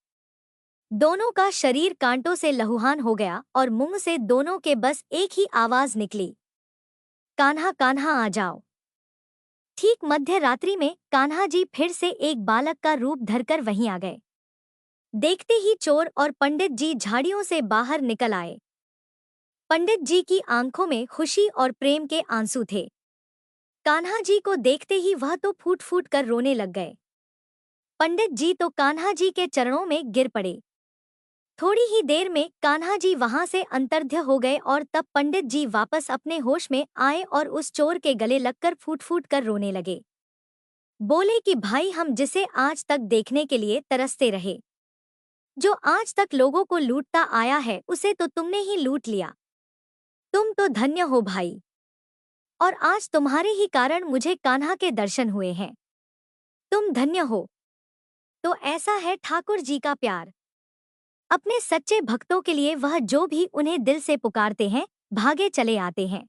दोनों का शरीर कांटों से लहूहान हो गया और मुंह से दोनों के बस एक ही आवाज निकली, कान्हा कान्हा आ जाओ। ठीक मध्य रात्रि में कान्हा जी फिर से एक बालक का रूप धरकर वहीं आ गए। देखते ही चोर और पंडित जी झाड़ियों से बाहर निकल आए। पंडित जी की आंखों में खुशी और प्रेम के आंसू थे। कान्हा जी को देखते ही वह तो फूट फूट कर रोने लग गए। पंडित जी तो कान्हा जी के चरणों में गिर पड़े। थोड़ी ही देर में कान्हा जी वहां से अंतर्ध्य हो गए और तब पंडित जी वापस अपने होश में आए और उस चोर के गले लगकर फूट फूट कर रोने लगे। बोले कि भाई, हम जिसे आज तक देखने के लिए तरसते रहे, जो आज तक लोगों को लूटता आया है, उसे तो तुमने ही लूट लिया। तुम तो धन्य हो भाई, और आज तुम्हारे ही कारण मुझे कान्हा के दर्शन हुए हैं। तुम धन्य हो। तो ऐसा है ठाकुर जी का प्यार। अपने सच्चे भक्तों के लिए वह जो भी उन्हें दिल से पुकारते हैं, भागे चले आते हैं।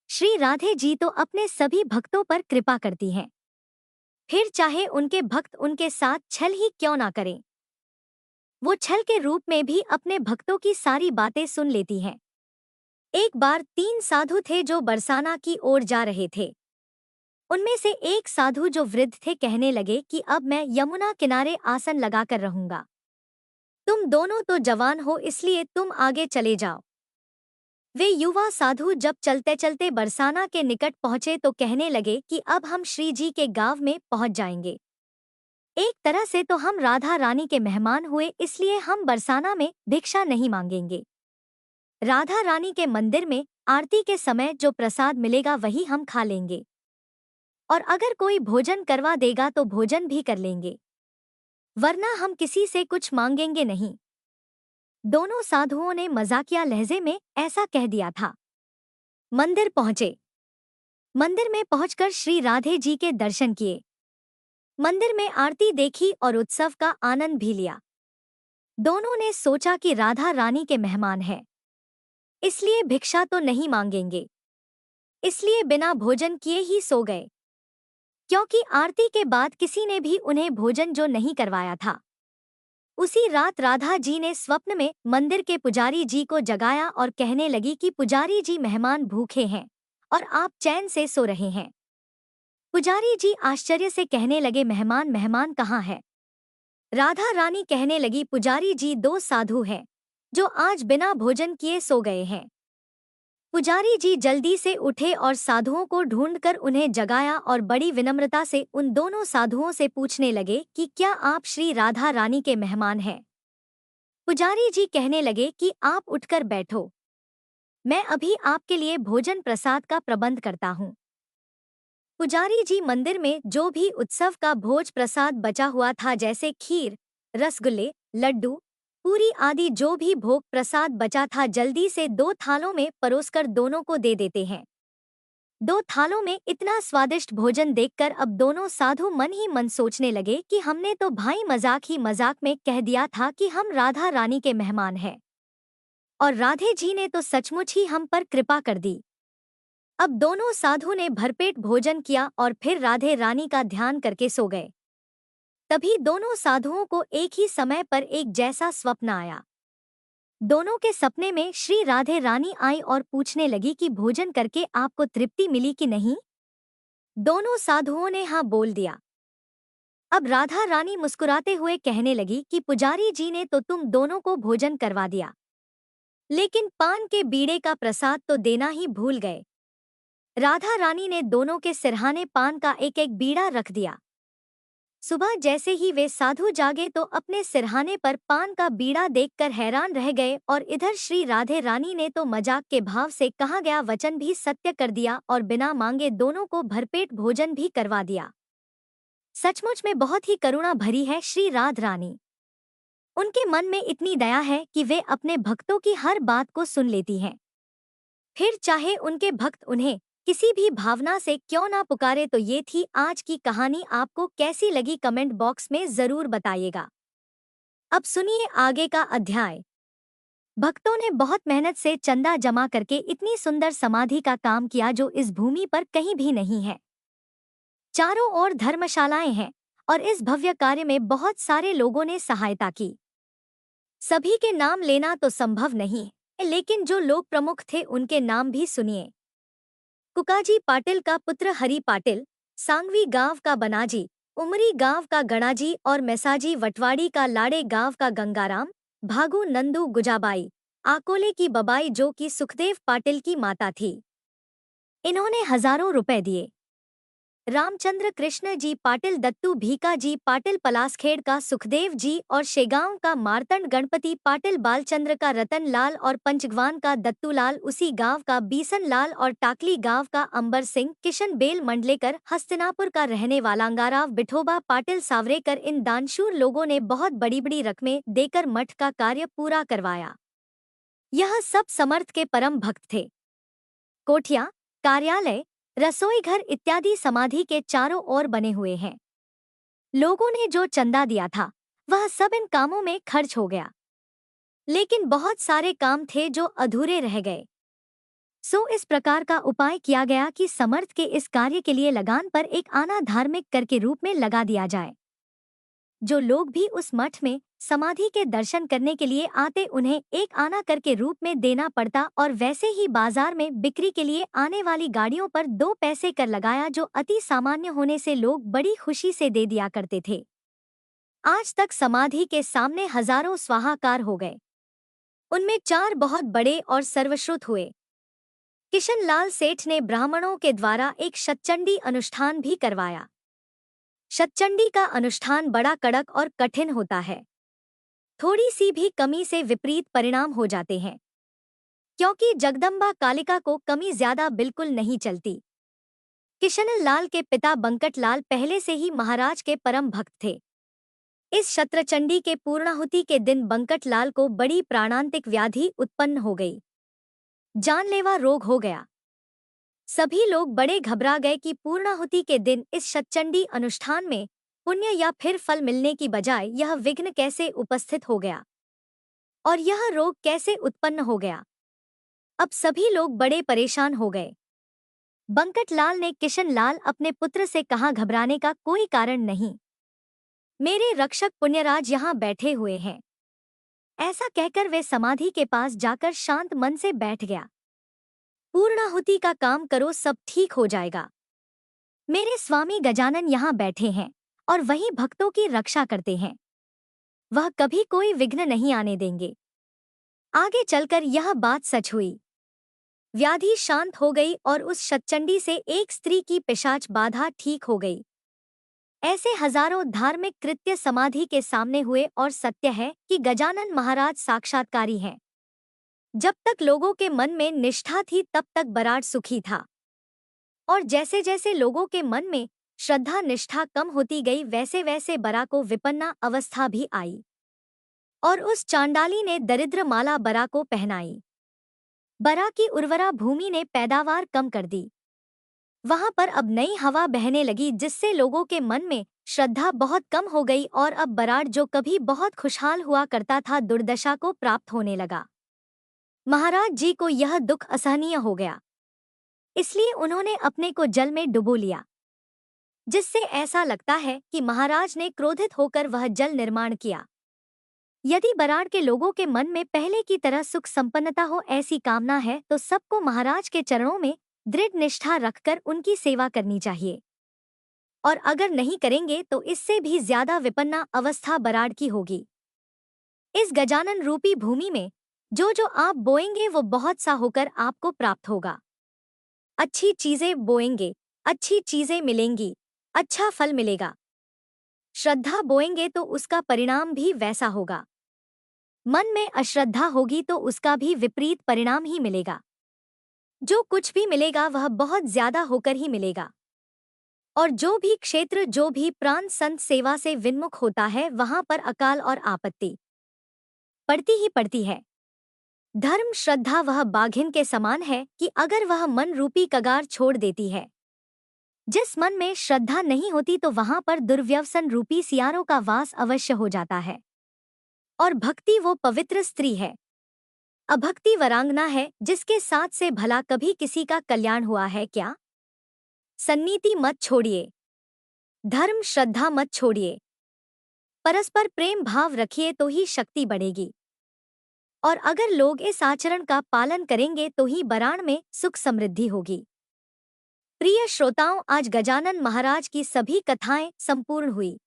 श्री राधे जी तो अपने सभी भक्तों पर कृपा करती हैं, फिर चाहे उनके भक्त उनके साथ छल ही क्यों ना करें। वो छल के रूप में भी अपने भक्तों की सारी बातें सुन लेती हैं। एक बार 3 साधु थे जो बरसाना की ओर जा रहे थे। उनमें से एक साधु जो वृद्ध थे कहने लगे कि अब मैं यमुना किनारे आसन लगाकर रहूंगा। तुम दोनों तो जवान हो, इसलिए तुम आगे चले जाओ। वे युवा साधु जब चलते चलते बरसाना के निकट पहुंचे तो कहने लगे कि अब हम श्री जी के गांव में पहुंच जाएंगे। एक तरह से तो हम राधा रानी के मेहमान हुए, इसलिए हम बरसाना में भिक्षा नहीं मांगेंगे। राधा रानी के मंदिर में आरती के समय जो प्रसाद मिलेगा वही हम खा लेंगे, और अगर कोई भोजन करवा देगा तो भोजन भी कर लेंगे, वरना हम किसी से कुछ मांगेंगे नहीं। दोनों साधुओं ने मजाकिया लहजे में ऐसा कह दिया था। मंदिर पहुंचे। मंदिर में पहुंचकर श्री राधे जी के दर्शन किए, मंदिर में आरती देखी और उत्सव का आनंद भी लिया। दोनों ने सोचा कि राधा रानी के मेहमान हैं, इसलिए भिक्षा तो नहीं मांगेंगे, इसलिए बिना भोजन किए ही सो गए, क्योंकि आरती के बाद किसी ने भी उन्हें भोजन जो नहीं करवाया था। उसी रात राधा जी ने स्वप्न में मंदिर के पुजारी जी को जगाया और कहने लगी कि पुजारी जी, मेहमान भूखे हैं और आप चैन से सो रहे हैं। पुजारी जी आश्चर्य से कहने लगे, मेहमान मेहमान कहाँ है? राधा रानी कहने लगी, पुजारी जी, 2 साधु हैं जो आज बिना भोजन किए सो गए हैं। पुजारी जी जल्दी से उठे और साधुओं को ढूंढकर उन्हें जगाया और बड़ी विनम्रता से उन दोनों साधुओं से पूछने लगे कि क्या आप श्री राधा रानी के मेहमान हैं? पुजारी जी कहने लगे कि आप उठकर बैठो, मैं अभी आपके लिए भोजन प्रसाद का प्रबंध करता हूँ। पुजारी जी मंदिर में जो भी उत्सव का भोज प्रसाद बचा हुआ था, जैसे खीर, रसगुल्ले, लड्डू, पूरी आदि जो भी भोग प्रसाद बचा था, जल्दी से 2 थालों में परोसकर दोनों को दे देते हैं। 2 थालों में इतना स्वादिष्ट भोजन देखकर अब दोनों साधु मन ही मन सोचने लगे कि हमने तो भाई मजाक ही मजाक में कह दिया था कि हम राधा रानी के मेहमान हैं, और राधे जी ने तो सचमुच ही हम पर कृपा कर दी। अब दोनों साधु ने भरपेट भोजन किया और फिर राधे रानी का ध्यान करके सो गए। तभी दोनों साधुओं को एक ही समय पर एक जैसा स्वप्न आया। दोनों के सपने में श्री राधे रानी आई और पूछने लगी कि भोजन करके आपको तृप्ति मिली कि नहीं? दोनों साधुओं ने हाँ बोल दिया। अब राधा रानी मुस्कुराते हुए कहने लगी कि पुजारी जी ने तो तुम दोनों को भोजन करवा दिया, लेकिन पान के बीड़े का प्रसाद तो देना ही भूल गए। राधा रानी ने दोनों के सिरहाने पान का एक एक बीड़ा रख दिया। सुबह जैसे ही वे साधु जागे तो अपने सिरहाने पर पान का बीड़ा देखकर हैरान रह गए, और इधर श्री राधे रानी ने तो मजाक के भाव से कहा गया वचन भी सत्य कर दिया और बिना मांगे दोनों को भरपेट भोजन भी करवा दिया। सचमुच में बहुत ही करुणा भरी है श्री राध रानी। उनके मन में इतनी दया है कि वे अपने भक्तों की हर बात को सुन लेती हैं। फिर चाहे उनके भक्त उन्हें किसी भी भावना से क्यों ना पुकारे। तो ये थी आज की कहानी। आपको कैसी लगी कमेंट बॉक्स में जरूर बताइएगा। अब सुनिए आगे का अध्याय। भक्तों ने बहुत मेहनत से चंदा जमा करके इतनी सुंदर समाधि का काम किया जो इस भूमि पर कहीं भी नहीं है। चारों ओर धर्मशालाएं हैं और इस भव्य कार्य में बहुत सारे लोगों ने सहायता की। सभी के नाम लेना तो संभव नहीं, लेकिन जो लोग प्रमुख थे उनके नाम भी सुनिए। कुकाजी पाटिल का पुत्र हरि पाटिल, सांगवी गांव का बनाजी, उमरी गांव का गणाजी और मैसाजी वटवाड़ी का लाड़े गांव का गंगाराम, भागू नंदू गुजाबाई, आकोले की बबाई जो कि सुखदेव पाटिल की माता थी। इन्होंने हजारों रुपए दिए। रामचंद्र कृष्ण जी पाटिल, दत्तू भीका जी पाटिल, पलासखेड़ का सुखदेव जी और शेगांव का मार्तंड गणपति पाटिल, बालचंद्र का रतन लाल और पंचगवान का दत्तूलाल, उसी गांव का बीसन लाल और टाकली गांव का अंबर सिंह, किशन बेल मंडलेकर, हस्तिनापुर का रहने वाला अंगाराव विठोबा पाटिल सावरेकर, इन दानशूर लोगों ने बहुत बड़ी बड़ी रकमें देकर मठ का कार्य पूरा करवाया। यह सब समर्थ के परम भक्त थे। कोठिया, कार्यालय, रसोई घर इत्यादि समाधि के चारों ओर बने हुए हैं। लोगों ने जो चंदा दिया था वह सब इन कामों में खर्च हो गया, लेकिन बहुत सारे काम थे जो अधूरे रह गए। सो इस प्रकार का उपाय किया गया कि समर्थ के इस कार्य के लिए लगान पर एक आना धार्मिक कर के रूप में लगा दिया जाए। जो लोग भी उस मठ में समाधि के दर्शन करने के लिए आते उन्हें एक आना कर के रूप में देना पड़ता, और वैसे ही बाजार में बिक्री के लिए आने वाली गाड़ियों पर 2 पैसे कर लगाया, जो अति सामान्य होने से लोग बड़ी खुशी से दे दिया करते थे। आज तक समाधि के सामने हजारों स्वाहाकार हो गए। उनमें 4 बहुत बड़े और सर्वश्रुत हुए। किशन लाल सेठ ने ब्राह्मणों के द्वारा एक शतचंडी अनुष्ठान भी करवाया। शतचंडी का अनुष्ठान बड़ा कड़क और कठिन होता है। थोड़ी सी भी कमी से विपरीत परिणाम हो जाते हैं, क्योंकि जगदम्बा कालिका को कमी ज्यादा बिल्कुल नहीं चलती। किशन लाल के पिता बंकट लाल पहले से ही महाराज के परम भक्त थे। इस शत्रचंडी के पूर्णाहुति के दिन बंकट लाल को बड़ी प्राणांतिक व्याधि उत्पन्न हो गई। जानलेवा रोग हो गया। सभी लोग बड़े घबरा गए कि पूर्णाहुति के दिन इस शतचंडी अनुष्ठान में पुण्य या फिर फल मिलने की बजाय यह विघ्न कैसे उपस्थित हो गया और यह रोग कैसे उत्पन्न हो गया। अब सभी लोग बड़े परेशान हो गए। बंकट लाल ने किशन लाल अपने पुत्र से कहा, घबराने का कोई कारण नहीं, मेरे रक्षक पुण्यराज यहाँ बैठे हुए हैं। ऐसा कहकर वे समाधि के पास जाकर शांत मन से बैठ गया। पूर्णाहुति का काम करो, सब ठीक हो जाएगा। मेरे स्वामी गजानन यहाँ बैठे हैं और वही भक्तों की रक्षा करते हैं, वह कभी कोई विघ्न नहीं आने देंगे। आगे चलकर यह बात सच हुई। व्याधि शांत हो गई और उस शतचंडी से एक स्त्री की पिशाच बाधा ठीक हो गई। ऐसे हजारों धार्मिक कृत्य समाधि के सामने हुए और सत्य है कि गजानन महाराज साक्षात्कारी हैं। जब तक लोगों के मन में निष्ठा थी तब तक बराड़ सुखी था, और जैसे जैसे लोगों के मन में श्रद्धा निष्ठा कम होती गई वैसे वैसे बरा को विपन्ना अवस्था भी आई, और उस चांडाली ने दरिद्र माला बरा को पहनाई। बरा की उर्वरा भूमि ने पैदावार कम कर दी। वहां पर अब नई हवा बहने लगी, जिससे लोगों के मन में श्रद्धा बहुत कम हो गई, और अब बराड़ जो कभी बहुत खुशहाल हुआ करता था दुर्दशा को प्राप्त होने लगा। महाराज जी को यह दुख असहनीय हो गया, इसलिए उन्होंने अपने को जल में डुबो लिया, जिससे ऐसा लगता है कि महाराज ने क्रोधित होकर वह जल निर्माण किया। यदि बराड़ के लोगों के मन में पहले की तरह सुख संपन्नता हो, ऐसी कामना है, तो सबको महाराज के चरणों में दृढ़ निष्ठा रखकर उनकी सेवा करनी चाहिए, और अगर नहीं करेंगे तो इससे भी ज्यादा विपन्ना अवस्था बराड़ की होगी। इस गजानन रूपी भूमि में जो जो आप बोएंगे वो बहुत सा होकर आपको प्राप्त होगा। अच्छी चीजें बोएंगे, अच्छी चीजें मिलेंगी, अच्छा फल मिलेगा। श्रद्धा बोएंगे तो उसका परिणाम भी वैसा होगा। मन में अश्रद्धा होगी तो उसका भी विपरीत परिणाम ही मिलेगा। जो कुछ भी मिलेगा वह बहुत ज्यादा होकर ही मिलेगा, और जो भी क्षेत्र, जो भी प्राण संत सेवा से विन्मुख होता है वहां पर अकाल और आपत्ति पड़ती ही पड़ती है। धर्म श्रद्धा वह बाघिन के समान है कि अगर वह मन रूपी कगार छोड़ देती है, जिस मन में श्रद्धा नहीं होती, तो वहां पर दुर्व्यसन रूपी सियारों का वास अवश्य हो जाता है। और भक्ति वो पवित्र स्त्री है, अभक्ति वरांगना है, जिसके साथ से भला कभी किसी का कल्याण हुआ है क्या? सन्नीति मत छोड़िए, धर्म श्रद्धा मत छोड़िए, परस्पर प्रेम भाव रखिए तो ही शक्ति बढ़ेगी। और अगर लोग इस आचरण का पालन करेंगे तो ही बराड़ में सुख समृद्धि होगी। प्रिय श्रोताओं, आज गजानन महाराज की सभी कथाएं संपूर्ण हुई।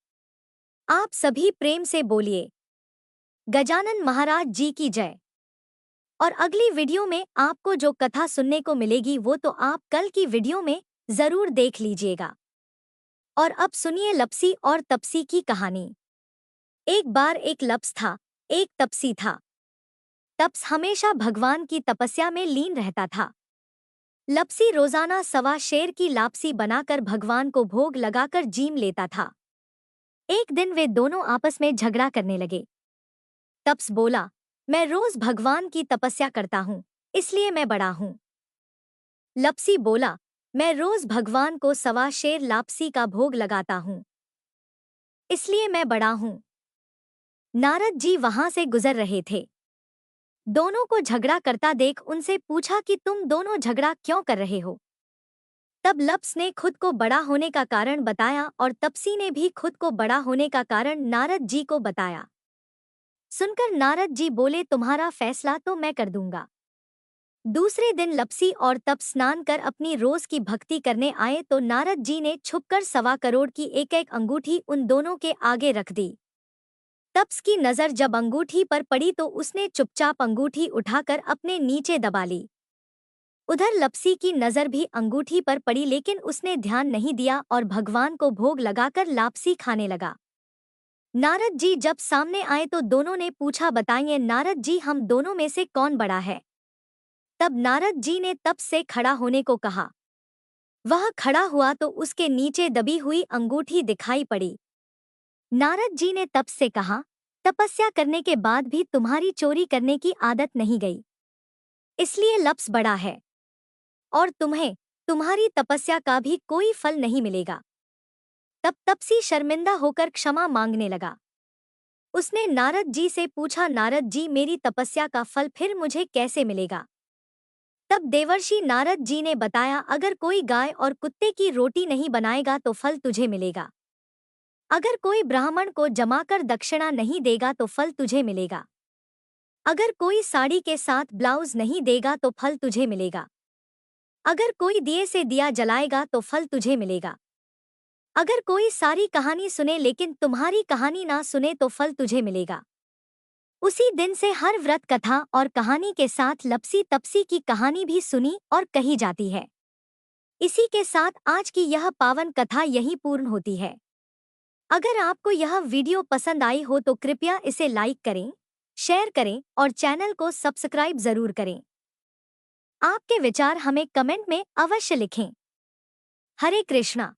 आप सभी प्रेम से बोलिए, गजानन महाराज जी की जय। और अगली वीडियो में आपको जो कथा सुनने को मिलेगी वो तो आप कल की वीडियो में जरूर देख लीजिएगा। और अब सुनिए लपसी और तपसी की कहानी। एक बार एक लप्स था, एक तपसी था। तप्स हमेशा भगवान की तपस्या में लीन रहता था। लपसी रोजाना सवा शेर की लापसी बनाकर भगवान को भोग लगाकर जीम लेता था। एक दिन वे दोनों आपस में झगड़ा करने लगे। तप्स बोला, मैं रोज भगवान की तपस्या करता हूँ, इसलिए मैं बड़ा हूँ। लपसी बोला, मैं रोज भगवान को सवा शेर लापसी का भोग लगाता हूँ, इसलिए मैं बड़ा हूँ। नारद जी वहां से गुजर रहे थे। दोनों को झगड़ा करता देख उनसे पूछा कि तुम दोनों झगड़ा क्यों कर रहे हो। तब लप्स ने खुद को बड़ा होने का कारण बताया और तपसी ने भी खुद को बड़ा होने का कारण नारद जी को बताया। सुनकर नारद जी बोले, तुम्हारा फैसला तो मैं कर दूंगा। दूसरे दिन लपसी और तप्स स्नान कर अपनी रोज की भक्ति करने आए तो नारद जी ने छुपकर 1.25 करोड़ की एक एक अंगूठी उन दोनों के आगे रख दी। तप्स की नजर जब अंगूठी पर पड़ी तो उसने चुपचाप अंगूठी उठाकर अपने नीचे दबा ली। उधर लपसी की नजर भी अंगूठी पर पड़ी लेकिन उसने ध्यान नहीं दिया और भगवान को भोग लगाकर लापसी खाने लगा। नारद जी जब सामने आए तो दोनों ने पूछा, बताइए नारद जी, हम दोनों में से कौन बड़ा है। तब नारद जी ने तप्स से खड़ा होने को कहा। वह खड़ा हुआ तो उसके नीचे दबी हुई अंगूठी दिखाई पड़ी। नारद जी ने तप्स से कहा, तपस्या करने के बाद भी तुम्हारी चोरी करने की आदत नहीं गई, इसलिए लप्स बड़ा है और तुम्हें तुम्हारी तपस्या का भी कोई फल नहीं मिलेगा। तब तपसी शर्मिंदा होकर क्षमा मांगने लगा। उसने नारद जी से पूछा, नारद जी, मेरी तपस्या का फल फिर मुझे कैसे मिलेगा। तब देवर्षि नारद जी ने बताया, अगर कोई गाय और कुत्ते की रोटी नहीं बनाएगा तो फल तुझे मिलेगा। अगर कोई ब्राह्मण को जमाकर दक्षिणा नहीं देगा तो फल तुझे मिलेगा। अगर कोई साड़ी के साथ ब्लाउज नहीं देगा तो फल तुझे मिलेगा। अगर कोई दिए से दिया जलाएगा तो फल तुझे मिलेगा। अगर कोई सारी कहानी सुने लेकिन तुम्हारी कहानी ना सुने तो फल तुझे मिलेगा। उसी दिन से हर व्रत कथा और कहानी के साथ लपसी तपसी की कहानी भी सुनी और कही जाती है। इसी के साथ आज की यह पावन कथा यहीं पूर्ण होती है। अगर आपको यह वीडियो पसंद आई हो तो कृपया इसे लाइक करें, शेयर करें और चैनल को सब्सक्राइब जरूर करें। आपके विचार हमें कमेंट में अवश्य लिखें। हरे कृष्णा।